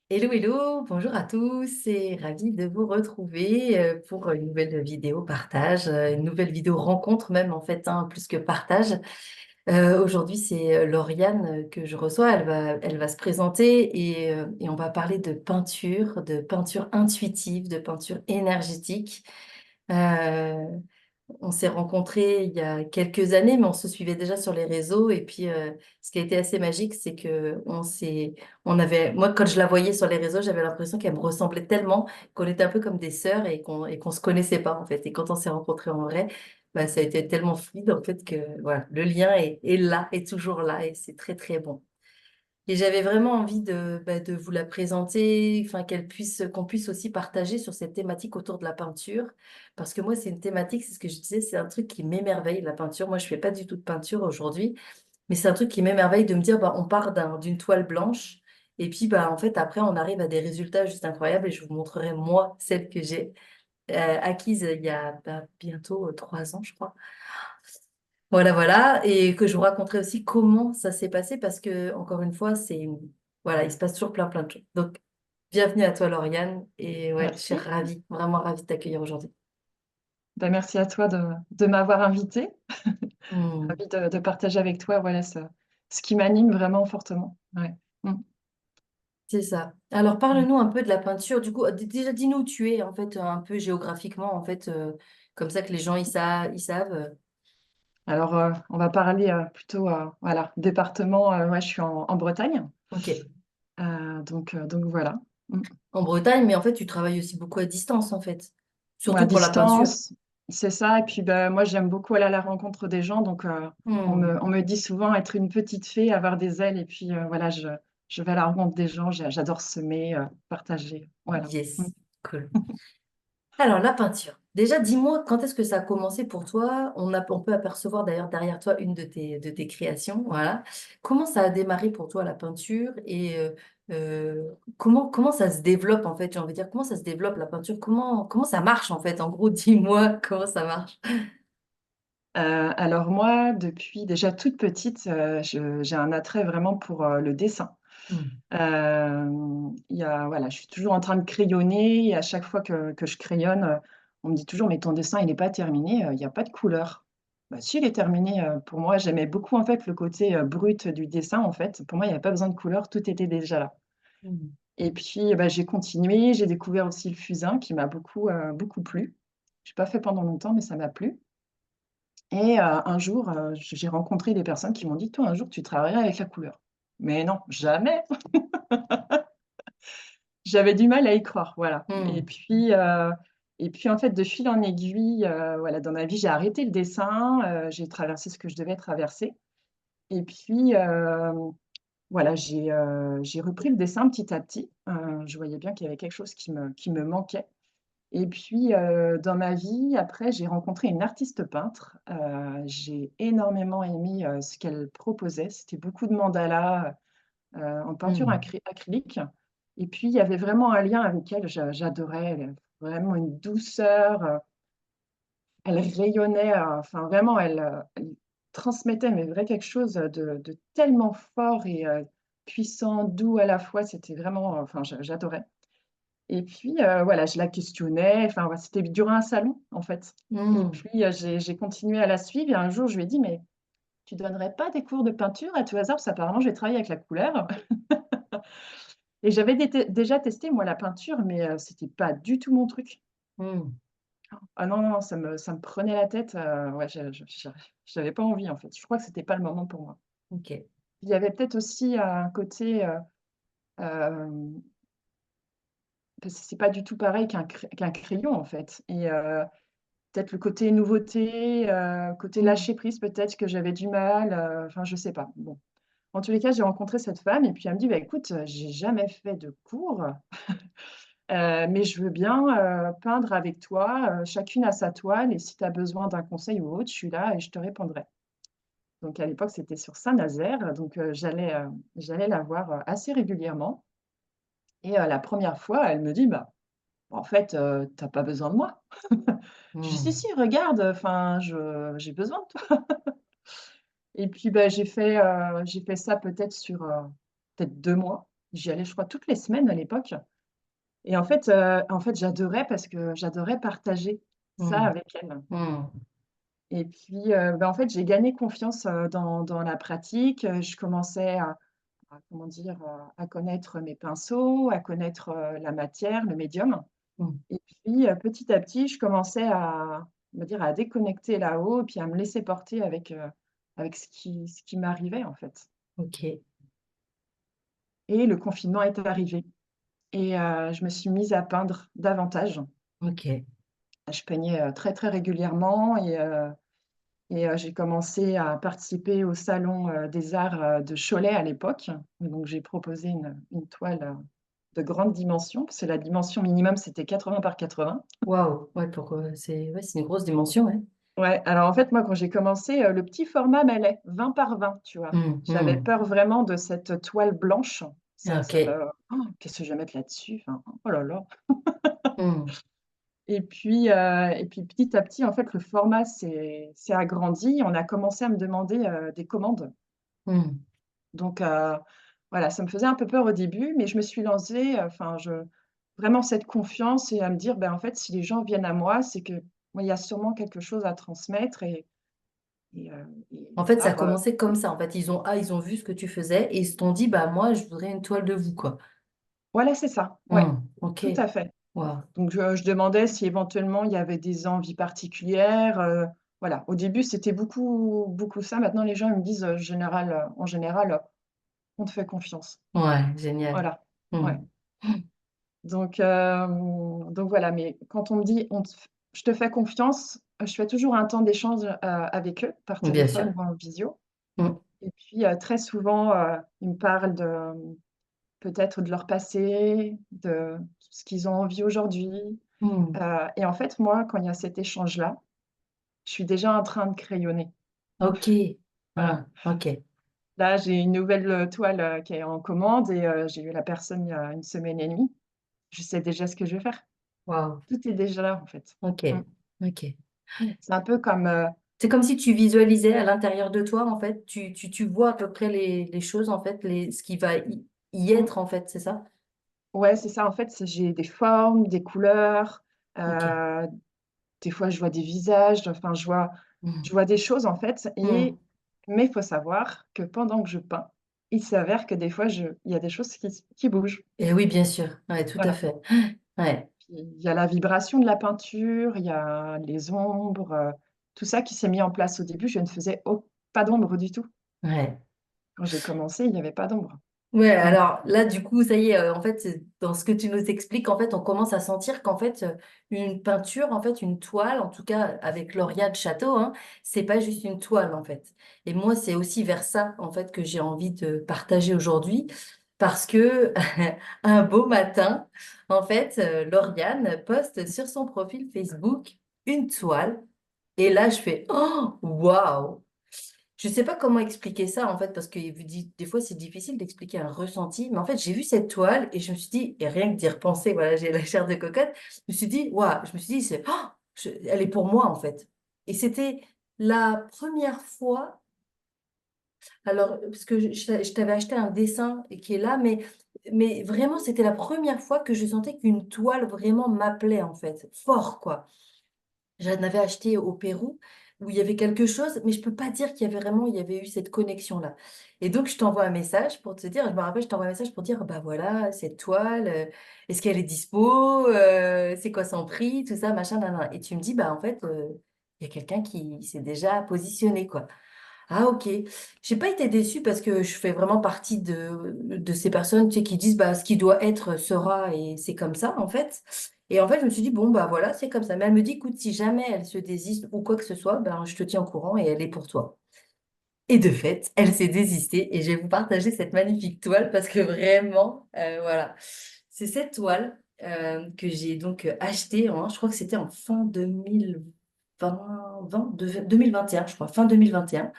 Hello, hello, bonjour à tous et ravi de vous retrouver pour une nouvelle vidéo partage, une nouvelle vidéo rencontre même en fait, hein, plus que partage. Aujourd'hui, c'est Lauriane que je reçois, elle va se présenter et on va parler de peinture intuitive, de peinture énergétique. Euh, on s'est rencontrés il y a quelques années, mais on se suivait déjà sur les réseaux. Et puis, ce qui a été assez magique, c'est que moi, quand je la voyais sur les réseaux, j'avais l'impression qu'elle me ressemblait tellement qu'on était un peu comme des sœurs et qu'on se connaissait pas, en fait. Et quand on s'est rencontrés en vrai, bah, ça a été tellement fluide, en fait, que voilà, le lien est là, est toujours là, et c'est très, très bon. Et j'avais vraiment envie de vous la présenter, enfin qu'on puisse aussi partager sur cette thématique autour de la peinture. Parce que moi, c'est une thématique, c'est ce que je disais, c'est un truc qui m'émerveille, la peinture. Moi, je fais pas du tout de peinture aujourd'hui, mais c'est un truc qui m'émerveille de me dire, bah, on part d'une toile blanche, et puis bah, en fait, après, on arrive à des résultats juste incroyables, et je vous montrerai, moi, celle que j'ai acquise il y a bientôt 3 ans, je crois. Voilà, voilà, et que je vous raconterai aussi comment ça s'est passé parce que, encore une fois, voilà, il se passe toujours plein, plein de choses. Donc, bienvenue à toi, Lauriane, et ouais, je suis Merci. ravie, vraiment ravie de t'accueillir aujourd'hui. Merci à toi de m'avoir invitée. Hmm, Ravie de partager avec toi, voilà, ce qui m'anime vraiment fortement. Ouais. Mm. c'est ça. Alors, Ouais. parle-nous un peu de la peinture. Du coup, déjà, dis-nous où tu es, en fait, un peu géographiquement, en fait, comme ça que les gens, ils savent. Alors, on va parler plutôt, voilà, département. Ouais, je suis en Bretagne. Ok. Donc voilà. Mm. En Bretagne, mais en fait, tu travailles aussi beaucoup à distance, en fait. Ouais, à Surtout pour la peinture. distance, c'est ça. Et puis, ben, moi, j'aime beaucoup aller à la rencontre des gens. Donc, Hmm, on me dit souvent être une petite fée, avoir des ailes. Et puis, voilà, je vais à la rencontre des gens. J'adore semer, partager. Voilà. Mm. yes, cool. Alors, la peinture. Déjà, dis-moi, quand est-ce que ça a commencé pour toi? On peut apercevoir d'ailleurs derrière toi une de tes créations. Voilà. Comment ça a démarré pour toi la peinture et comment ça se développe en fait? J'ai envie de dire, comment ça se développe la peinture? Comment ça marche en fait? En gros, dis-moi comment ça marche. Alors moi, depuis déjà toute petite, j'ai un attrait vraiment pour, le dessin. Hmm. Il y a voilà, je suis toujours en train de crayonner et à chaque fois que je crayonne, on me dit toujours: «Mais ton dessin, il n'est pas terminé, il y a pas de couleur». Bah si, il est terminé, pour moi, j'aimais beaucoup, en fait, le côté, brut du dessin, en fait. Pour moi, il y avait pas besoin de couleur, tout était déjà là Hmm. et puis, bah, j'ai continué, j'ai découvert aussi le fusain qui m'a beaucoup, beaucoup plu. J'ai pas fait pendant longtemps, mais ça m'a plu. Et un jour, j'ai rencontré des personnes qui m'ont dit: «Toi, un jour, tu travailleras avec la couleur». Mais non, jamais! J'avais du mal à y croire, voilà. Et Hmm. puis, en fait, de fil en aiguille, voilà, dans ma vie, j'ai arrêté le dessin, j'ai traversé ce que je devais traverser et puis, voilà, j'ai repris le dessin petit à petit. Je voyais bien qu'il y avait quelque chose qui me manquait. Et puis, dans ma vie, après, j'ai rencontré une artiste peintre. J'ai énormément aimé, ce qu'elle proposait. C'était beaucoup de mandalas, en peinture Hmm. acrylique et puis il y avait vraiment un lien avec elle. J'adorais, elle a vraiment une douceur, elle rayonnait, enfin vraiment elle transmettait mais vrai quelque chose, de tellement fort et puissant, doux à la fois. C'était vraiment, enfin j'adorais. Et puis, voilà, je la questionnais, enfin, voilà, c'était durant un salon, en fait. Et Hmm. puis, j'ai continué à la suivre et un jour, je lui ai dit: «Mais tu donnerais pas des cours de peinture à tout hasard?» parce qu'apparemment, j'ai travaillé avec la couleur et j'avais déjà testé, moi, la peinture, mais c'était pas du tout mon truc. Hmm. Ah non, non, non, ça me prenait la tête, ouais, j'avais pas envie, en fait. Je crois que c'était pas le moment pour moi. Ok. Il y avait peut-être aussi un côté, hem, parce que c'est pas du tout pareil qu'un crayon, en fait et peut-être le côté nouveauté, côté Hmm. lâcher prise peut-être que j'avais du mal, enfin je sais pas. Bon, en tous les cas, j'ai rencontré cette femme et puis elle me dit: «Bah écoute, j'ai jamais fait de cours, mais je veux bien, peindre avec toi, chacune à sa toile et si tu as besoin d'un conseil ou autre, je suis là et je te répondrai». Donc à l'époque, c'était sur Saint-Nazaire, donc j'allais la voir, assez régulièrement et la première fois, elle me dit: «Bah, en fait, tu pas besoin de moi». Je dis: «Si, Hmm. si, regarde, enfin, j'ai besoin de toi». Et puis, bah, j'ai fait ça peut-être sur, peut-être 2 mois. J'y allais, je crois, toutes les semaines à l'époque et en fait, j'adorais parce que j'adorais partager ça Mmh. avec elle Mmh. et puis, en fait, j'ai gagné confiance, dans la pratique, je commençais à comment dire? À connaître mes pinceaux, à connaître, la matière, le médium Mmh. et puis, petit à petit, je commençais à, on va dire, à déconnecter là-haut et puis à me laisser porter avec ce qui m'arrivait, en fait OK. et le confinement est arrivé et je me suis mise à peindre davantage. OK. Je peignais, très, très régulièrement et j'ai commencé à participer au salon, des arts, de Cholet à l'époque. Donc j'ai proposé une toile, de grande dimension, parce que la dimension minimum, c'était 80 par 80. Waouh! Ouais, c'est ouais, c'est une grosse dimension, ouais. Ouais, alors en fait, moi, quand j'ai commencé, le petit format m'allait, 20 par 20, tu vois? Mmh. J'avais Mmh. peur vraiment de cette toile blanche. Ça OK. me Qu'est-ce que je vais mettre là-dessus? Enfin, oh là là. Mmh. Et puis petit à petit, en fait, le format s'est agrandi. On a commencé à me demander, des commandes. Mmh. Donc voilà, ça me faisait un peu peur au début, mais je me suis lancée, enfin je vraiment cette confiance et à me dire: «Ben, en fait, si les gens viennent à moi, c'est que, moi, il y a sûrement quelque chose à transmettre» et En fait, ça a par, commencé comme ça. En fait, ils ont vu ce que tu faisais et ils se sont dit, bah moi, je voudrais une toile de vous, quoi. voilà, c'est ça, ouais, Mmh. OK. tout à fait. Waouh. Donc je demandais si éventuellement il y avait des envies particulières, voilà. Au début, c'était beaucoup beaucoup ça. Maintenant, les gens, ils me disent, en général, «On te fait confiance». Ouais, génial. Voilà, Mmh. ouais. Donc voilà, mais quand on me dit: «On te f je te fais confiance», je fais toujours un temps d'échange, avec eux, par Bien sûr. téléphone ou en visio Mmh. et puis, très souvent, ils me parlent de, peut-être de leur passé, de ce qu'ils ont envie aujourd'hui, Mmh. et en fait, moi, quand il y a cet échange-là, je suis déjà en train de crayonner. OK. Voilà. Ah, OK. Là, j'ai une nouvelle, toile, qui est en commande et j'ai eu la personne il y a une semaine et demie. Je sais déjà ce que je vais faire. Waouh. Tout est déjà là, en fait. Mmh. OK. OK. C'est un peu comme, C'est comme si tu visualisais à l'intérieur de toi, en fait. Tu vois à peu près les choses, en fait, ce qui va y mmh, être, en fait, c'est ça? ouais, c'est ça, en fait, j'ai des formes, des couleurs, OK. heu, des fois, je vois des visages, enfin, Mmh. je vois des choses, en fait Mmh. mais il faut savoir que pendant que je peins, il s'avère que des fois, il y a des choses qui bougent. Et oui, bien sûr. Ouais, tout à Voilà. fait. Ouais. Puis il y a la vibration de la peinture, il y a les ombres, tout ça qui s'est mis en place au début. Je ne faisais pas d'ombre du tout. Ouais. Quand j'ai commencé, il n'y avait pas d'ombre. Ouais, Mmh. alors là, du coup, ça y est, en fait, dans ce que tu nous expliques, en fait, on commence à sentir qu'en fait, une peinture, en fait, une toile, en tout cas avec Laureate Château, hein, c'est pas juste une toile, en fait. Et moi, c'est aussi vers ça, en fait, que j'ai envie de partager aujourd'hui, parce que un beau matin, en fait, Lauriane poste sur son profil Facebook une toile, et là, je fais, oh, waouh! Je sais pas comment expliquer ça en fait, parce que des fois c'est difficile d'expliquer un ressenti, mais en fait j'ai vu cette toile et je me suis dit, et rien que d'y repenser, voilà, j'ai la chair de cocotte, je me suis dit, waouh, je me suis dit, elle est pour moi en fait. Et c'était la première fois, alors, parce que je t'avais acheté un dessin et qui est là, mais vraiment c'était la première fois que je sentais qu'une toile vraiment m'appelait en fait, fort quoi. J'en avais acheté au Pérou, où il y avait quelque chose, mais je peux pas dire qu'il y avait vraiment il y avait eu cette connexion-là. Et donc je t'envoie un message pour te dire je me rappelle, je t'envoie un message pour dire: «Bah, voilà, cette toile, est-ce qu'elle est dispo? C'est quoi son prix?» tout ça, machin, nin nin et tu me dis: «Bah, en fait, il y a quelqu'un qui s'est déjà positionné, quoi». Ah OK. J'ai pas été déçue parce que je fais vraiment partie de ces personnes, tu sais, qui disent: «Bah, ce qui doit être sera et c'est comme ça, en fait». Et en fait, je me suis dit: «Bon, bah, voilà, c'est comme ça». Mais elle me dit: «Écoute, si jamais elle se désiste ou quoi que ce soit, ben, je te tiens au courant et elle est pour toi». Et de fait, elle s'est désistée et je vais vous partager cette magnifique toile parce que vraiment, voilà. C'est cette toile, que j'ai donc, achetée je crois que c'était en fin 2021, je crois, fin 2021.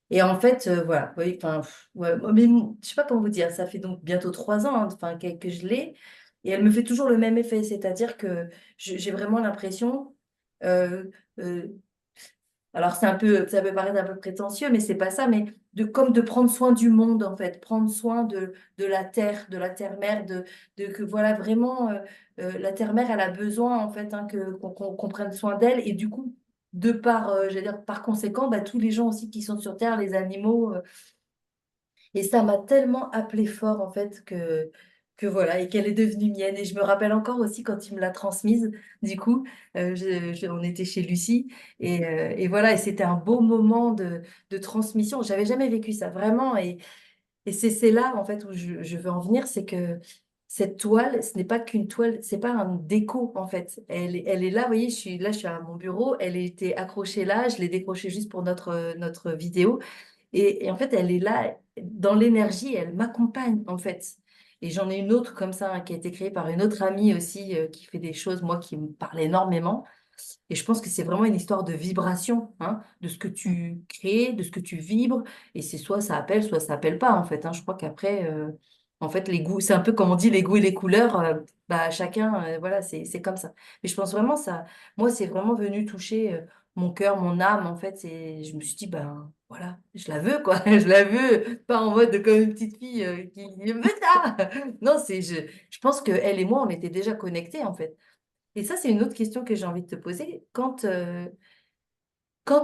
Et en fait, voilà, oui, enfin, ouais, mais je sais pas comment vous dire, ça fait donc bientôt 3 ans, hein, enfin, que je l'ai, et elle me fait toujours le même effet, c'est-à-dire que j'ai vraiment l'impression, euh, euh, Alors c'est un peu, ça peut paraître un peu prétentieux, mais c'est pas ça, mais comme de prendre soin du monde en fait, prendre soin de la terre-mère, de que voilà vraiment la terre-mère elle a besoin en fait hein, qu'on prenne soin d'elle et du coup de par, j'allais dire par conséquent, bah, tous les gens aussi qui sont sur terre, les animaux, et ça m'a tellement appelé fort en fait que voilà, et qu'elle est devenue mienne. Et je me rappelle encore aussi quand il me l'a transmise, du coup, on était chez Lucie, et voilà, et c'était un beau moment de transmission. J'avais jamais vécu ça, vraiment, et c'est là en fait où je veux en venir, c'est que cette toile, ce n'est pas qu'une toile, c'est pas un déco en fait. Elle est là, vous voyez, je suis à mon bureau, elle était accrochée là, je l'ai décrochée juste pour notre vidéo. Et en fait, elle est là dans l'énergie, elle m'accompagne en fait. Et j'en ai une autre comme ça hein, qui a été créée par une autre amie aussi qui fait des choses, moi, qui me parlent énormément. Et je pense que c'est vraiment une histoire de vibration, hein, de ce que Mmh. tu crées, de ce que tu vibres. Et c'est soit ça appelle pas en fait. Hein. Je crois qu'après, en fait, les goûts, c'est un peu comme on dit les goûts et les couleurs. Bah, chacun, voilà, c'est comme ça. Mais je pense vraiment ça, moi, c'est vraiment venu toucher mon cœur, mon âme en fait. Et je me suis dit, ben voilà, je la veux quoi. Je la veux, pas en mode comme une petite fille qui veut ça. Non, je pense que elle et moi, on était déjà connectés en fait. Et ça, c'est une autre question que j'ai envie de te poser. Quand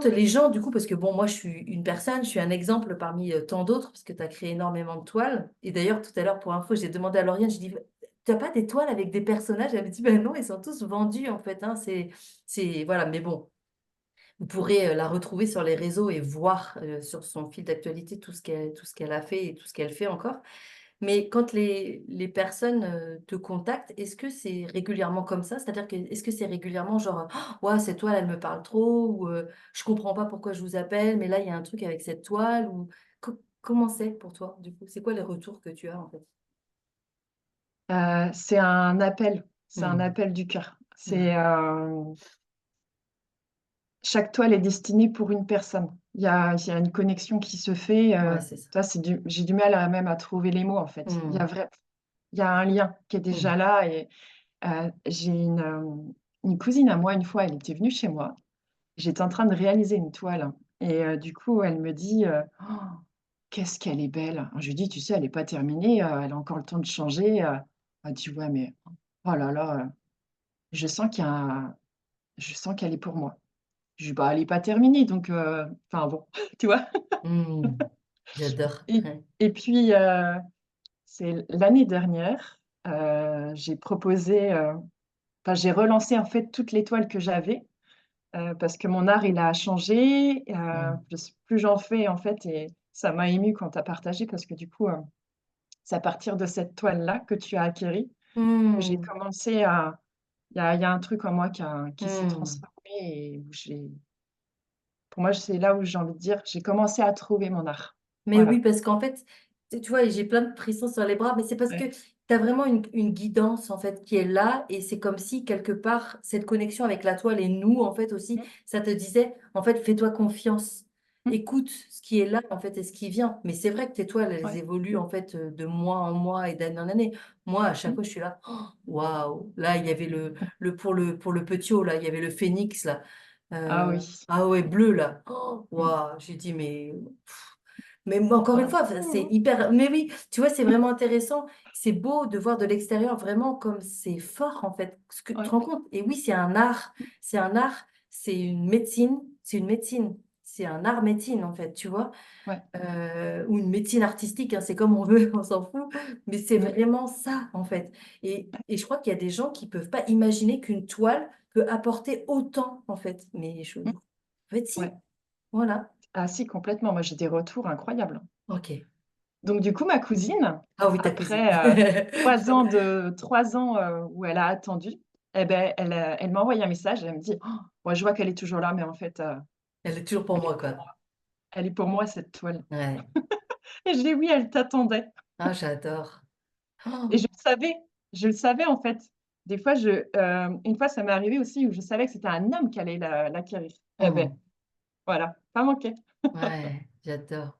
les gens, du coup, parce que bon, moi, je suis une personne, je suis un exemple parmi tant d'autres, parce que tu as créé énormément de toiles. Et d'ailleurs, tout à l'heure, pour info, j'ai demandé à Lauriane, j'ai dit, tu n'as pas des toiles avec des personnages? Elle me dit, ben non, ils sont tous vendus, en fait. Hein, voilà, mais bon, vous pourrez la retrouver sur les réseaux et voir sur son fil d'actualité tout ce qu'elle a fait et tout ce qu'elle fait encore. Mais quand les personnes te contactent, est-ce que c'est régulièrement comme ça? C'est-à-dire que est-ce que c'est régulièrement genre, oh, ouais, cette toile, elle me parle trop, ou je comprends pas pourquoi je vous appelle, mais là, il y a un truc avec cette toile, ou comment c'est pour toi, du coup? C'est quoi les retours que tu as, en fait? C'est un Hmm. appel du cœur. Ouais, Chaque toile est destinée pour une personne. Il y a une connexion qui se fait, ouais, c'est ça. ça j'ai du mal à même à trouver les mots, en fait. Hmm. Il y a un lien qui est déjà Hmm. là et j'ai une cousine à moi, une fois, elle était venue chez moi. J'étais en train de réaliser une toile et du coup, elle me dit, «Oh, qu'est-ce qu'elle est belle!» Je lui dis: «Tu sais, elle est pas terminée, elle a encore le temps de changer», elle dit: «Ouais, mais oh là là, je sens qu'il y a un je sens qu'elle est pour moi». Je dis: «Bah, elle est pas terminée donc enfin bon», tu vois? Hmm. J'adore. Et Ouais. et puis, c'est l'année dernière, j'ai proposé, enfin, j'ai relancé, en fait, toutes les toiles que j'avais, parce que mon art, il a changé, Hmm. plus j'en fais, en fait et ça m'a émue quand tu as partagé parce que du coup, c'est à partir de cette toile-là que tu as acquérie, que j'ai Hmm. commencé à il y a un truc en moi qui s'est Hmm. transformé et où j'ai pour moi, c'est là où j'ai envie de dire, j'ai commencé à trouver mon art. Mais oui, Voilà. parce qu'en fait, tu vois, j'ai plein de frissons sur les bras, mais c'est parce que Ouais. tu as vraiment une guidance, en fait, qui est là, et c'est comme si, quelque part, cette connexion avec la toile et nous, en fait, aussi, Mmh, ça te disait, en fait, fais-toi confiance, mmh, écoute ce qui est là, en fait, et ce qui vient. Mais c'est vrai que tes toiles, elles ouais. évoluent, en fait, de mois en mois et d'année en année. Moi, à chaque Mmh. fois, je suis là, oh, waouh, là, il y avait pour le petiot, là, il y avait le phénix, là. Ah oui. Ah ouais, bleu, là. Oh, Mmh. waouh, j'ai dit, mais encore une Ah. fois, enfin, c'est hyper. Mais oui, tu vois, c'est vraiment intéressant. C'est beau de voir de l'extérieur vraiment comme c'est fort en fait. Ce que tu te Ouais. rends compte. Et oui, c'est un art. C'est un art. C'est une médecine. C'est une médecine. C'est un art médecine en fait, tu vois. Ouais. Ou une médecine artistique. Hein, c'est comme on veut, on s'en fout. Mais c'est Mmh. vraiment ça en fait. Et je crois qu'il y a des gens qui peuvent pas imaginer qu'une toile peut apporter autant en fait. Mmh. En fait, si. Ouais. Voilà. Ah si, complètement. Moi, j'ai des retours incroyables. Ok. Donc du coup, ma cousine, Ah oui, ta cousine. après, 3 ans, où elle a attendu, et beh, elle m'a envoyé un message, elle me dit: «Oh, moi, je vois qu'elle est toujours là, mais en fait, Elle est toujours pour elle est moi, pour quoi. moi. Elle est pour moi cette toile» Ouais. et je dis: «Oui, elle t'attendait» Ah, j'adore. et Oh. je le savais, en fait. Des fois, une fois, ça m'est arrivé aussi où je savais que c'était un homme qui allait l'acquérir. Et beh, Hmm. voilà, pas manqué. Ouais, j'adore.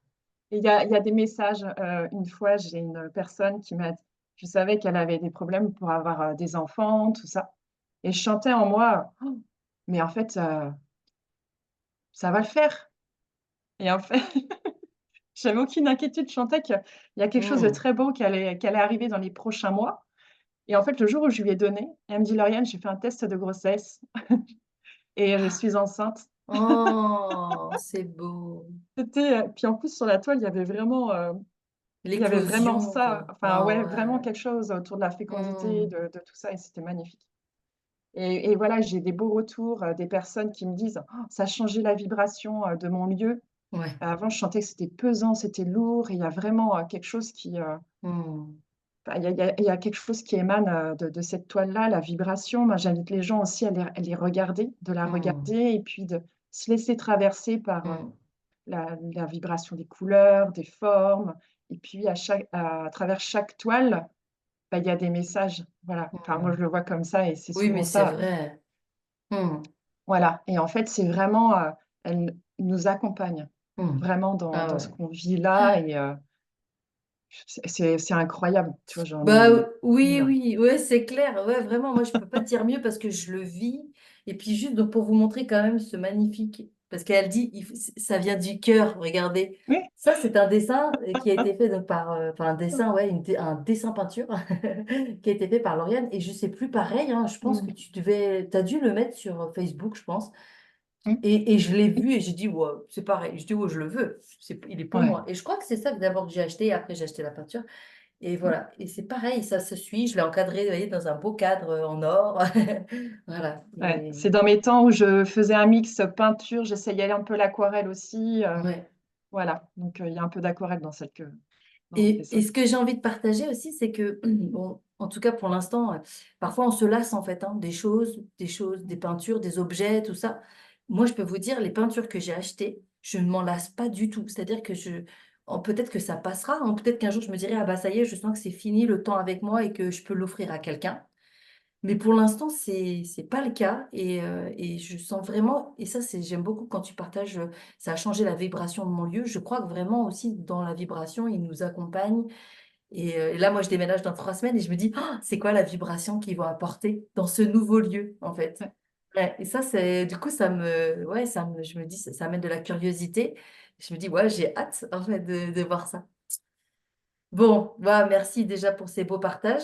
Et il y a des messages, une fois, j'ai une personne qui m'a je savais qu'elle avait des problèmes pour avoir, des enfants, tout ça et je chantais en moi: «Mais en fait, ça va le faire. Et en fait, j'avais aucune inquiétude. Je sentais qu'il y a quelque chose de Mmh. très beau qui allait arriver dans les prochains mois. Et en fait, le jour où je lui ai donné, elle me dit: «Lauriane, j'ai fait un test de grossesse et je suis enceinte». Oh, c'est beau. Puis en plus sur la toile, il y avait vraiment L'éclosion, ça, quoi. enfin Ah ouais, vraiment ouais. quelque chose autour de la fécondité, Mmh. de tout ça et c'était magnifique. Et voilà, j'ai des beaux retours, des personnes qui me disent: «Oh, ça a changé la vibration, de mon lieu. Ouais. Avant, je sentais que c'était pesant, c'était lourd» et il y a vraiment, quelque chose Mmh. enfin, il y a quelque chose qui émane, de cette toile-là, la vibration. Moi, j'invite les gens aussi à les regarder, de la Mmh. regarder et puis de se laisser traverser par, Mmh. la vibration des couleurs, des formes et puis à travers chaque toile, bah, il y a des messages. Voilà, enfin moi Mmh. je le vois comme ça et c'est Oui, souvent mais c'est ça. vrai. Mmh. Voilà et en fait, c'est vraiment, elle nous accompagne Mmh. vraiment dans Ah dans ce ouais. qu'on vit là et c'est incroyable, tu vois? J'en Bah, ai oui, une oui, ouais, c'est clair. Ouais, vraiment, moi, je peux pas dire mieux parce que je le vis. Et puis, juste donc, pour vous montrer quand même ce magnifique, parce qu'elle dit, ça vient du cœur, regardez. oui, Ça, c'est un dessin qui a été fait donc, par, enfin, un dessin, ouais, un dessin peinture qui a été fait par Lauriane. Et je sais plus, pareil, hein, je pense que mmh, t'as dû le mettre sur Facebook, je pense. mmh, Et je l'ai oui, vu et j'ai dit, ouais, c'est pareil. Je dis, ouais, je le veux. Il est pour ouais, moi. Et je crois que c'est ça que d'abord que j'ai acheté. Et après, j'ai acheté la peinture. Et mmh, voilà, et c'est pareil, ça se suit, je l'ai encadré, vous voyez, dans un beau cadre en or. Voilà. ouais. C'est dans mes temps où je faisais un mix peinture, j'essayais un peu l'aquarelle aussi, Ouais. voilà, donc il y a un peu d'aquarelle dans celle que dans ce Et dessin. ce que j'ai envie de partager aussi, c'est que, bon, en tout cas pour l'instant, parfois on se lasse en fait, hein, des choses, des peintures, des objets, tout ça. Moi, je peux vous dire, les peintures que j'ai achetées, je ne m'en lasse pas du tout. C'est-à-dire que peut-être que ça passera, hein, peut-être qu'un jour je me dirai, ah bah ça y est, je sens que c'est fini le temps avec moi et que je peux l'offrir à quelqu'un. Mais pour l'instant, c'est pas le cas et je sens vraiment et ça j'aime beaucoup quand tu partages, ça a changé la vibration de mon lieu. Je crois que vraiment aussi dans la vibration, il nous accompagne et là, moi, je déménage dans 3 semaines et je me dis: «Ah, c'est quoi la vibration qu'ils vont apporter dans ce nouveau lieu, en fait?» Ouais. Ouais et ça, c'est du coup, je me dis, ça amène de la curiosité. Je me dis: «Ouais, j'ai hâte, en fait, de voir ça». Bon, bah, merci déjà pour ces beaux partages.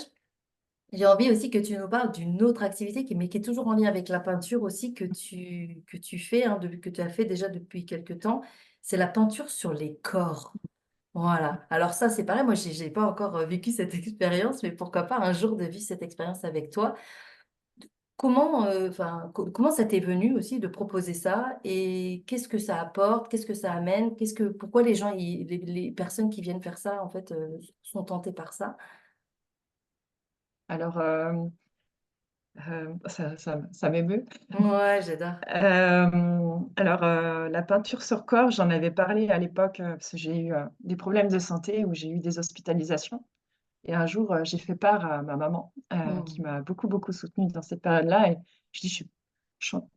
J'ai envie aussi que tu nous parles d'une autre activité qui est toujours en lien avec la peinture aussi que tu fais, hein, que tu as fait déjà depuis quelque temps. C'est la peinture sur les corps. Voilà. Alors ça, c'est pareil, moi, j'ai pas encore vécu cette expérience, mais pourquoi pas un jour de vivre cette expérience avec toi. Comment, enfin, comment ça t'est venu aussi de proposer ça et qu'est-ce que ça apporte, qu'est-ce que ça amène, pourquoi les gens, les personnes qui viennent faire ça, en fait, sont tentées par ça? Alors, ça m'émeut. Ouais, j'adore. Alors, la peinture sur corps, j'en avais parlé à l'époque, parce que j'ai eu, des problèmes de santé où j'ai eu des hospitalisations et un jour, j'ai fait part à ma maman, qui Mmh. m'a beaucoup, beaucoup soutenue dans cette période-là et je dis: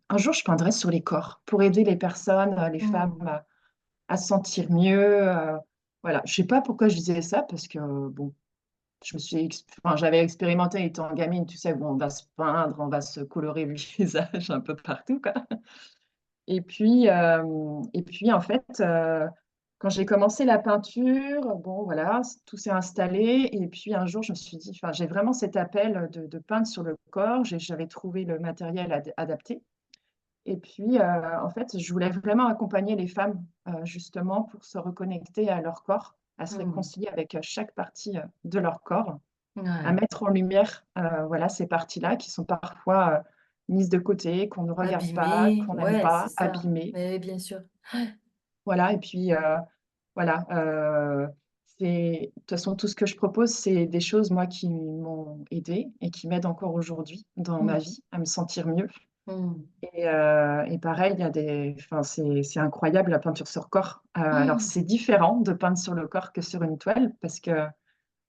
Un jour, je peindrai sur les corps pour aider les personnes, les femmes Mmh. à se sentir mieux», voilà. Je sais pas pourquoi je disais ça parce que, bon, j'avais expérimenté étant gamine, tu sais, où on va se peindre, on va se colorer le visage un peu partout, quoi. Et puis en fait, quand j'ai commencé la peinture, bon voilà, tout s'est installé et puis un jour je me suis dit enfin, j'ai vraiment cet appel, de peindre sur le corps. J'avais trouvé le matériel adapté et puis, en fait, je voulais vraiment accompagner les femmes, justement pour se reconnecter à leur corps, à se Mmh. réconcilier avec, chaque partie, de leur corps, à Ouais. mettre en lumière, voilà, ces parties-là qui sont parfois, mises de côté, qu'on ne regarde pas, Abîmé, qu'on n'aime ouais, c'est pas, ça. abîmées. Mais oui, bien sûr. Voilà et puis, voilà, c'est de toute façon, tout ce que je propose, c'est des choses, moi, qui m'ont aidée et qui m'aident encore aujourd'hui dans ma Mmh. vie à me sentir mieux Mmh. et pareil, il y a des enfin, c'est incroyable la peinture sur corps. Alors Oh! c'est différent de peindre sur le corps que sur une toile parce que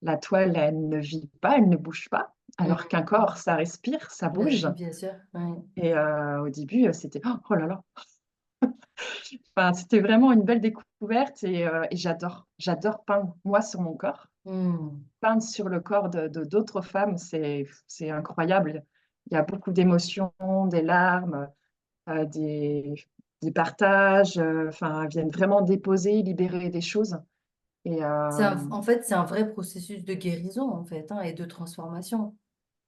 la toile, elle ne vit pas, elle ne bouge pas, alors Mmh. qu'un corps, ça respire, ça Bah bouge oui, bien sûr. Ouais. et au début, c'était: «Oh là là!» Enfin, c'était vraiment une belle découverte et j'adore peindre, moi, sur mon corps. Mmh. Peindre sur le corps de d'autres femmes, c'est incroyable. Il y a beaucoup d'émotions, des larmes, des des partages, enfin, elles viennent vraiment déposer, libérer des choses. Et En fait, c'est un vrai processus de guérison, en fait, hein, et de transformation.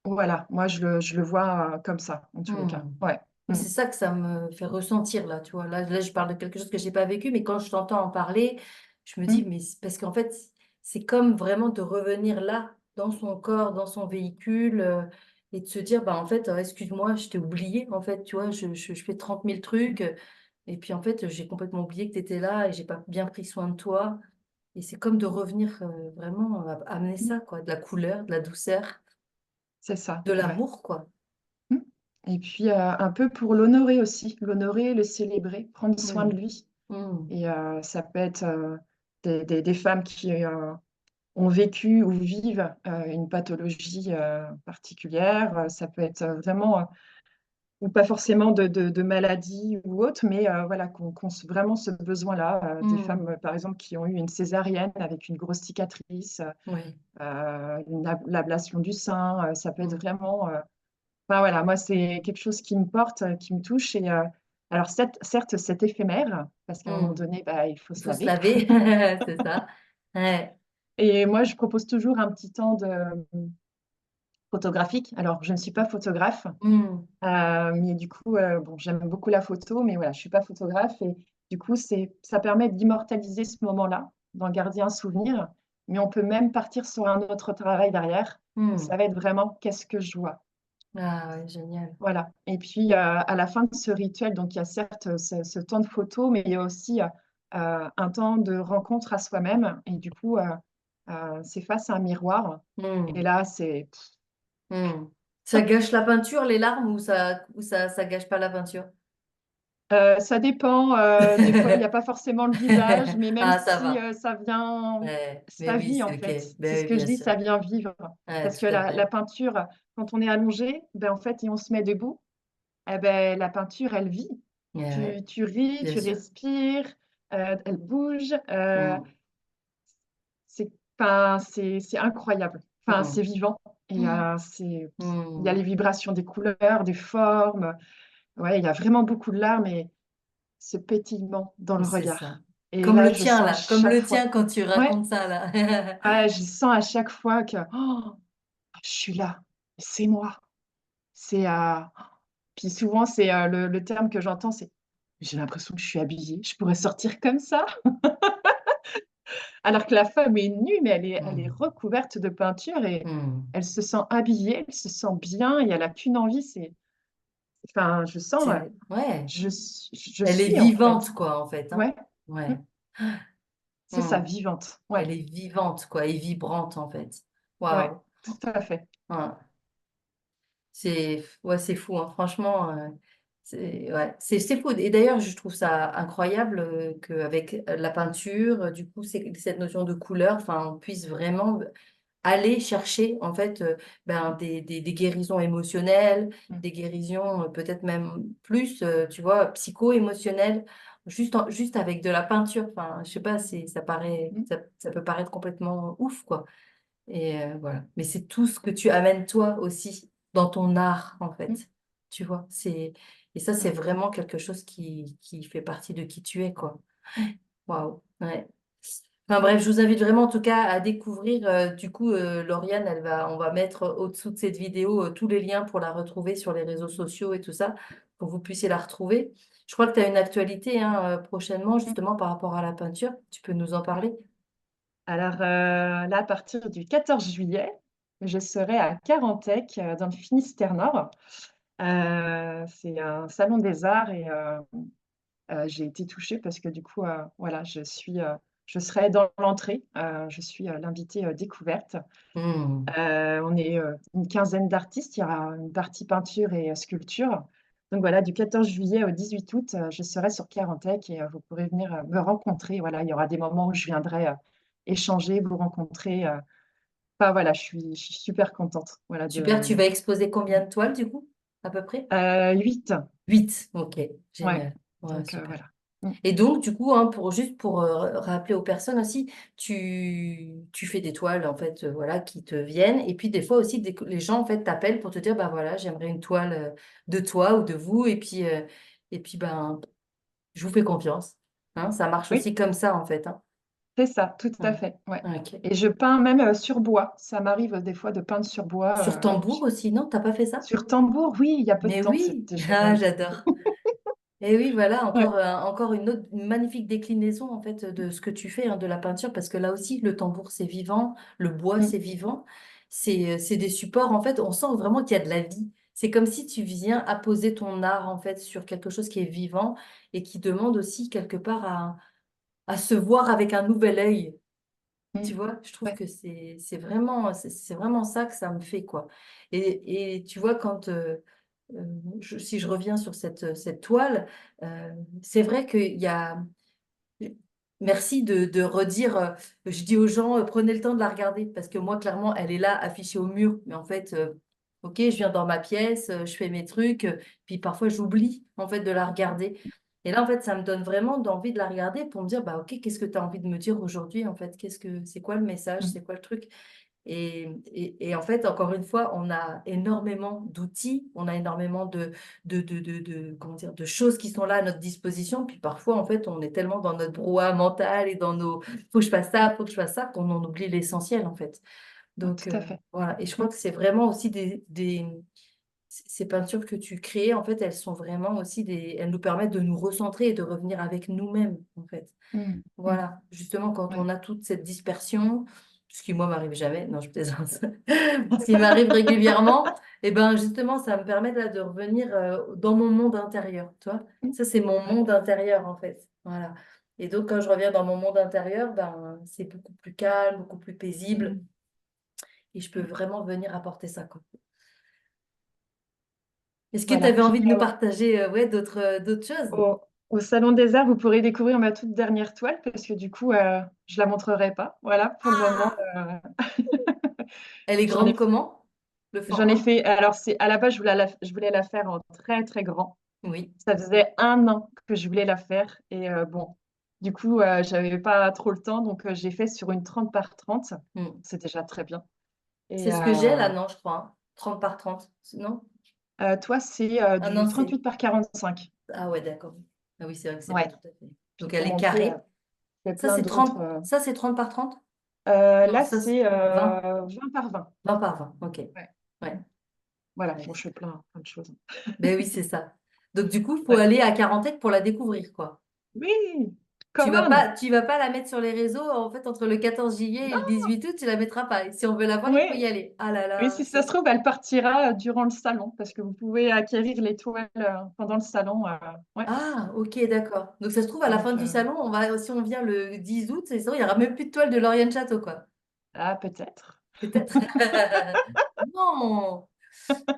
voilà, moi je le vois comme ça, en tous les cas. Hmm. Ouais. Et Mm. c'est ça que ça me fait ressentir, là, tu vois. Là, je parle de quelque chose que j'ai pas vécu, mais quand je t'entends en parler, je me dis, Mm. mais parce qu'en fait, c'est comme vraiment de revenir là, dans son corps, dans son véhicule, et de se dire, bah, en fait, excuse-moi, je t'ai oublié, en fait, tu vois, je fais 30 000 trucs, et puis en fait, j'ai complètement oublié que tu étais là, et j'ai pas bien pris soin de toi. Et c'est comme de revenir vraiment amener Mm. ça, quoi, de la couleur, de la douceur, C'est ça, de ouais. l'amour, quoi. Mm. Et puis un peu pour l'honorer aussi, l'honorer, le célébrer, prendre soin de Hmm. lui. Hmm. Et ça peut être des femmes qui ont vécu ou vivent une pathologie particulière. Ça peut être vraiment, ou pas forcément de maladie ou autre, mais voilà, qu'on vraiment ce besoin-là. Des Hmm. femmes, par exemple, qui ont eu une césarienne avec une grosse cicatrice, Oui. l'ablation du sein, ça peut être Hmm. vraiment. Enfin, voilà, moi, c'est quelque chose qui me porte, qui me touche. Et alors, certes, c'est éphémère, parce qu'à un moment Hmm. donné, bah, il faut Il se faut se laver. laver, c'est ça. Ouais. Et moi, je propose toujours un petit temps photographique. Alors, je ne suis pas photographe, Hmm. mais du coup, bon, j'aime beaucoup la photo, mais voilà, je ne suis pas photographe. Et du coup, ça permet d'immortaliser ce moment-là, d'en garder un souvenir. Mais on peut même partir sur un autre travail derrière. Et ça Hmm. va être vraiment qu'est-ce que je vois. Ah ouais, génial. Voilà. Et puis, à la fin de ce rituel, donc il y a certes ce temps de photo, mais il y a aussi un temps de rencontre à soi-même. Et du coup, c'est face à un miroir. Et Hmm. là, c'est Hmm. Ça gâche la peinture, les larmes, ça gâche pas la peinture? ça dépend. Des fois, il n'y a pas forcément le visage, mais même Ah, ça si va. ça vient, Ouais. Mais ça oui, vit c'est en fait. ok. C'est Ben ce oui, que je bien dis, sûr. ça vient vivre. Ouais, Parce que tout à la fait. peinture, quand on est allongé, ben, en fait, et on se met debout, eh ben, la peinture, elle vit. Ouais, ouais, Tu ris, bien tu sûr. respires, elle bouge. Hmm. C'est enfin, c'est incroyable. Enfin, Hmm. c'est vivant. Et Hmm. il y a Hmm. les vibrations des couleurs, des formes. Ouais, il y a vraiment beaucoup de larmes et ce pétillement dans le C'est ça. regard. Et Comme là, le je tien, sens à là. Comme chaque le fois. tien quand tu Ouais, racontes ça, là. ouais, je sens à chaque fois que oh, je suis là, c'est moi. C'est puis souvent, c'est le terme que j'entends, c'est j'ai l'impression que je suis habillée, je pourrais sortir comme ça. Alors que la femme est nue, mais elle est Hmm. recouverte de peinture et Hmm. elle se sent habillée, elle se sent bien et elle a qu'une envie, c'est enfin, je sens, Ouais. je Elle est suis en fait. vivante, quoi, en fait, hein. Ouais, mmh, Ouais. c'est ça, Hmm. vivante. Elle Ouais, est vivante, quoi, et vibrante, en fait. ouais, Waouh. tout à fait. Ouais. Ouais, c'est fou, hein. Franchement, ouais, c'est fou. Et d'ailleurs, je trouve ça incroyable qu'avec la peinture, du coup, c'est cette notion de couleur, enfin, on puisse vraiment aller chercher, en fait, ben, des guérisons émotionnelles, Mmh, des guérisons peut-être même plus, tu vois, psycho-émotionnelles, juste avec de la peinture. Enfin, je sais pas, mmh, ça peut paraître complètement ouf, quoi. Et voilà. Mais c'est tout ce que tu amènes toi aussi dans ton art, en mmh, fait. Tu vois, et ça, c'est mmh, vraiment quelque chose qui fait partie de qui tu es, quoi. Waouh. Ouais. Enfin bref, je vous invite vraiment en tout cas à découvrir. Du coup, Lauriane, on va mettre au-dessous de cette vidéo tous les liens pour la retrouver sur les réseaux sociaux et tout ça, pour que vous puissiez la retrouver. Je crois que tu as une actualité hein, prochainement, mmh. justement, par rapport à la peinture. Tu peux nous en parler? Alors, là, à partir du 14 juillet, je serai à Carantec, dans le Finistère nord. C'est un salon des arts et j'ai été touchée parce que du coup, voilà, je serai dans l'entrée, je suis, l'invitée, découverte. Hmm. On est, une quinzaine d'artistes, il y aura une partie peinture et sculpture. Donc voilà, du 14 juillet au 18 août, je serai sur Carantec et vous pourrez venir, me rencontrer. Voilà, il y aura des moments où je viendrai, échanger, vous rencontrer, enfin voilà, je suis super contente, voilà Super, de tu vas exposer combien de toiles du coup, à peu près? 8. 8. Ok, Ouais, génial. Ouais, donc super. voilà. Mmh. Et donc, du coup, hein, juste pour rappeler aux personnes aussi, tu fais des toiles en fait, voilà, qui te viennent. Et puis des fois aussi, les gens en fait t'appellent pour te dire, bah voilà, j'aimerais une toile de toi ou de vous. Et puis ben je vous fais confiance. Hein, ça marche Oui, aussi comme ça, en fait. Hein. c'est ça, tout à Ouais. fait, ouais. Ok. Et je peins même, sur bois. Ça m'arrive, des fois de peindre sur Sur bois, tambour aussi, non? T'as pas fait ça? sur tambour, oui, il y a peu de Mais temps, oui, c'était ah, génial. j'adore. Et oui, voilà, Ouais. encore une autre une magnifique déclinaison en fait de ce que tu fais, hein, de la peinture, parce que là aussi, le tambour, c'est vivant, le bois, Mmh, c'est vivant. C'est des supports, en fait, on sent vraiment qu'il y a de la vie. C'est comme si tu viens apposer ton art, en fait, sur quelque chose qui est vivant et qui demande aussi, quelque part, à se voir avec un nouvel œil. Tu mmh, vois, je trouve ouais. que c'est vraiment ça que ça me fait, quoi. Et tu vois, euh, si je reviens sur cette toile, euh, c'est vrai qu'il y a, merci de redire, je dis aux gens, prenez le temps de la regarder, parce que moi, clairement, elle est là, affichée au mur, mais en fait, ok, je viens dans ma pièce, je fais mes trucs, puis parfois j'oublie, en fait, de la regarder. Et là, en fait, ça me donne vraiment d'envie de la regarder pour me dire, bah, ok, qu'est-ce que tu as envie de me dire aujourd'hui, en fait, c'est quoi le message, Mmh, c'est quoi le truc? Et en fait, encore une fois, on a énormément d'outils, on a énormément comment dire, de choses qui sont là à notre disposition. Puis parfois, en fait, on est tellement dans notre brouhaha mental et dans nos faut que je fasse ça, faut que je fasse ça, qu'on en oublie l'essentiel, en fait. Donc, tout à fait. voilà. Et je Mmh, crois que c'est vraiment aussi ces peintures que tu crées, en fait, elles sont vraiment aussi elles nous permettent de nous recentrer et de revenir avec nous-mêmes, en fait. mmh, mmh, Voilà, justement, quand ouais. on a toute cette dispersion, ce qui moi m'arrive jamais, non, je plaisante, ce qui m'arrive régulièrement, et ben justement, ça me permet là de revenir dans mon monde intérieur, tu vois. Mmh, Ça, c'est mon ouais. monde intérieur, en fait. Voilà. Et donc, quand je reviens dans mon monde intérieur, ben, c'est beaucoup plus calme, beaucoup plus paisible, Mmh, et je peux mmh. vraiment venir apporter ça, quoi. Est-ce que tu Voilà, avais puis, envie de nous partager ouais, d'autres choses? au Salon des Arts, vous pourrez découvrir ma toute dernière toile parce que du coup, je la montrerai pas. Voilà, pour le moment, Ah, elle est j'en ai grande comment? Le j'en ai format? fait alors c'est à la base, je voulais la faire en très, très grand. Oui. Ça faisait 1 an que je voulais la faire et bon, du coup, j'avais pas trop le temps donc j'ai fait sur une 30 par 30. Hmm. C'est déjà très bien et C'est ce que j'ai là, non, je crois. Hein. 30 par 30. Non? toi, c'est, Ah du non, c'est. 38 par 45. Ah ouais, d'accord. Ah oui, c'est vrai que c'est pas Ouais, tout à fait. puis Donc pour elle est montrer, carrée. j'ai Ça, plein c'est d'autres, 30. Ça, c'est 30 par 30. Non, là, ça, c'est c'est, 20. 20 par 20. 20 par 20. OK. Ouais. Ouais. Voilà, Ouais. bon, je fais plein de choses. Ben oui, c'est ça. Donc du coup, il faut Ouais. aller à Quarantec pour la découvrir, quoi. Oui, quand même. Tu vas pas la mettre sur les réseaux, en fait, entre le 14 juillet et le Non, 18 août, tu la mettras pas. Et si on veut la voir, il faut oui. y aller. Ah là Oui, là, si ça se trouve, elle partira durant le salon parce que vous pouvez acquérir les toiles pendant le salon. Ouais. Ah, ok, d'accord. Donc ça se trouve, à la fin Donc, du salon, si on vient le 10 août, c'est sûr, il y aura même plus de toile de Lauriane Château, quoi. ah, peut-être. Peut-être. Non.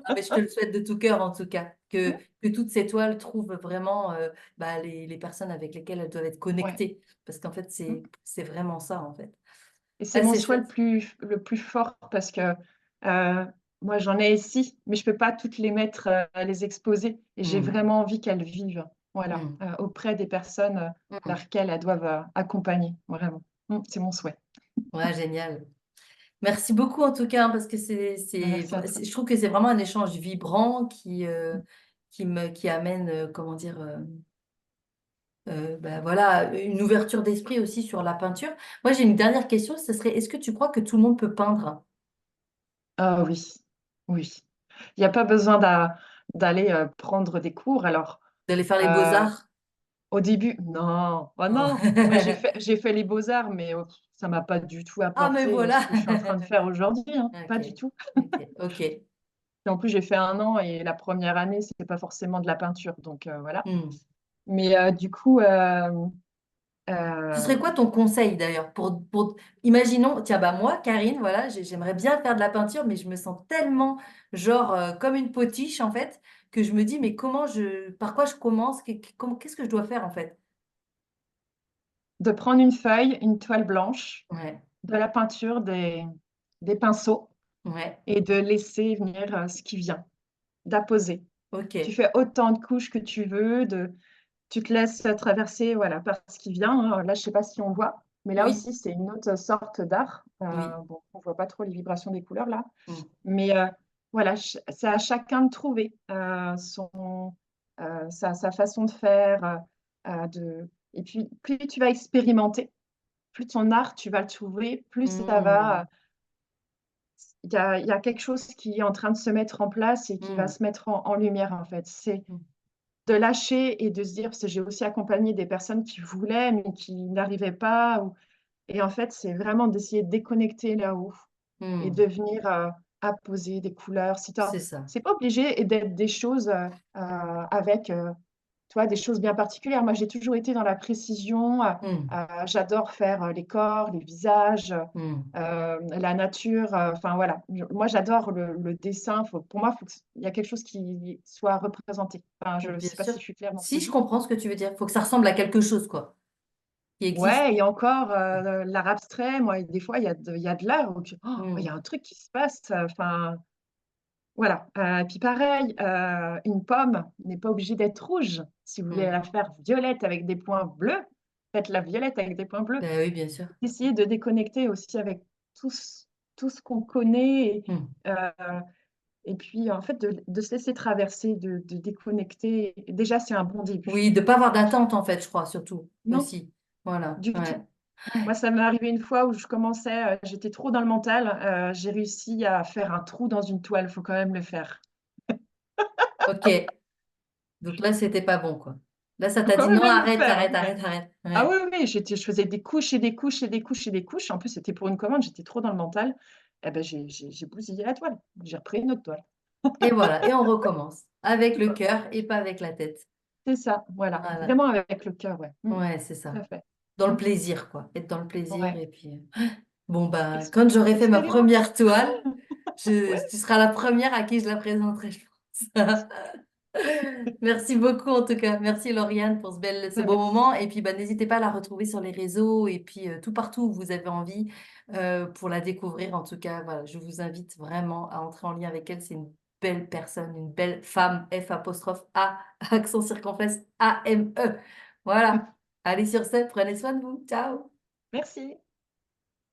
Ah, mais je te le souhaite de tout cœur, en tout cas, que toutes ces toiles trouvent vraiment bah, les personnes avec lesquelles elles doivent être Ouais. connectées. Parce qu'en fait, c'est vraiment ça, en fait. Et c'est Ah, mon c'est souhait chouette. le plus fort parce que moi, j'en ai ici, mais je peux pas toutes les mettre, les exposer. Et j'ai Hmm. vraiment envie qu'elles vivent, voilà, Hmm. auprès des personnes Hmm. vers lesquelles elles doivent accompagner, vraiment. C'est mon souhait. Ouais, génial. Merci beaucoup, en tout cas, hein, parce que Merci à toi. je trouve que c'est vraiment un échange vibrant qui amène, comment dire, ben voilà, une ouverture d'esprit aussi sur la peinture. Moi, j'ai une dernière question, ce serait, est-ce que tu crois que tout le monde peut peindre? Ah oui, oui. Il y a pas besoin d'aller, prendre des cours. Alors, D'aller faire les heu, beaux-arts? au début, non, oh Non. non! Moi, j'ai fait les beaux-arts, mais ça m'a pas du tout Ah, mais apporté, ce voilà. que je suis en train de faire aujourd'hui, hein, Ok, pas du tout. ok, ok. Et en plus, j'ai fait 1 an et la première année, c'était pas forcément de la peinture, donc voilà. Hmm. Mais du coup, Ce serait quoi ton conseil d'ailleurs imaginons, tiens, bah moi, Karine, voilà, j'aimerais bien faire de la peinture, mais je me sens tellement, genre, comme une potiche, en fait, que je me dis, mais par quoi je commence? Qu'est-ce que je dois faire, en fait? de prendre une feuille, une toile blanche, Ouais, de la peinture, des pinceaux ouais, et de laisser venir, ce qui vient, d'apposer. Tu ok. fais autant de couches que tu veux, tu te laisses traverser, voilà, par ce qui vient, hein. Là, je sais pas si on voit, mais là Oui, aussi, c'est une autre sorte d'art. oui. Bon, on voit pas trop les vibrations des couleurs là, Hmm. mais voilà, c'est à chacun de trouver, sa façon de faire, et puis plus tu vas expérimenter, plus ton art, tu vas le trouver, plus ça va, Mmh. il y a quelque chose qui est en train de se mettre en place et qui va Mmh. se mettre en lumière, en fait. C'est Mmh. de lâcher et de se dire parce que j'ai aussi accompagné des personnes qui voulaient, mais qui n'arrivaient pas ou et en fait, c'est vraiment d'essayer de déconnecter là-haut et Mmh. de venir, apposer des couleurs. Si tu C'est ça. c'est pas obligé et d'être des choses, avec, tu vois, des choses bien particulières. Moi, j'ai toujours été dans la précision, Mmh. j'adore faire, les corps, les visages, Mmh. la nature, enfin voilà. Moi, j'adore le dessin. Pour moi, faut que il y a quelque chose qui soit représenté. Enfin, je ne Bien sais pas sûr. si je suis claire dans ce que Si, je je dis. comprends ce que tu veux dire. Faut que ça ressemble à quelque chose, quoi, qui existe. Ouais et encore, l'art abstrait, moi, des fois, il y a de l'art où tu il y Mmh. a un truc qui se passe, enfin, voilà. Puis pareil, une pomme n'est pas obligée d'être rouge. Si vous voulez Mmh. la faire violette avec des points bleus, faites-la violette avec des points bleus. Bah, oui, bien sûr. Essayer de déconnecter aussi avec tout ce tout ce qu'on connaît Mmh. et puis, en fait, de se laisser traverser, de déconnecter. Déjà, c'est un bon début. Oui, de pas avoir d'attente, en fait, je crois, surtout, Non, aussi. Voilà, du ouais. tout. Moi, ça m'est arrivé une fois où je commençais, j'étais trop dans le mental, j'ai réussi à faire un trou dans une toile, faut quand même le faire. OK. Donc là, c'était pas bon, quoi. Là, ça Faut t'a quand dit: «Non, même le arrête, faire, arrête, ouais. arrête, arrête». Ah Ouais. oui, oui, je faisais des couches et des couches et des couches et des couches. En plus, c'était pour une commande, j'étais trop dans le mental et ben, j'ai bousillé la toile. J'ai repris une autre toile. Et voilà, et on recommence avec le cœur et pas avec la tête. C'est ça, voilà, Voilà. vraiment avec le cœur, ouais. Ouais, c'est Tout ça. à fait. Dans le Mmh. plaisir, quoi. Être dans le plaisir Ouais. et puis, bon, ben, Ex quand j'aurai fait ma expérimente. première toile, Ouais. tu seras la première à qui je la présenterai, je pense. Merci beaucoup en tout cas. Merci Lauriane pour ce Bah, beau merci. moment et puis, bah, n'hésitez pas à la retrouver sur les réseaux et puis, tout partout où vous avez envie, pour la découvrir. En tout cas, voilà, je vous invite vraiment à entrer en lien avec elle. C'est une belle personne, une belle femme, F apostrophe A, accent circonflexe A-M-E. Voilà. Allez sur ce, prenez soin de vous. Ciao. Merci.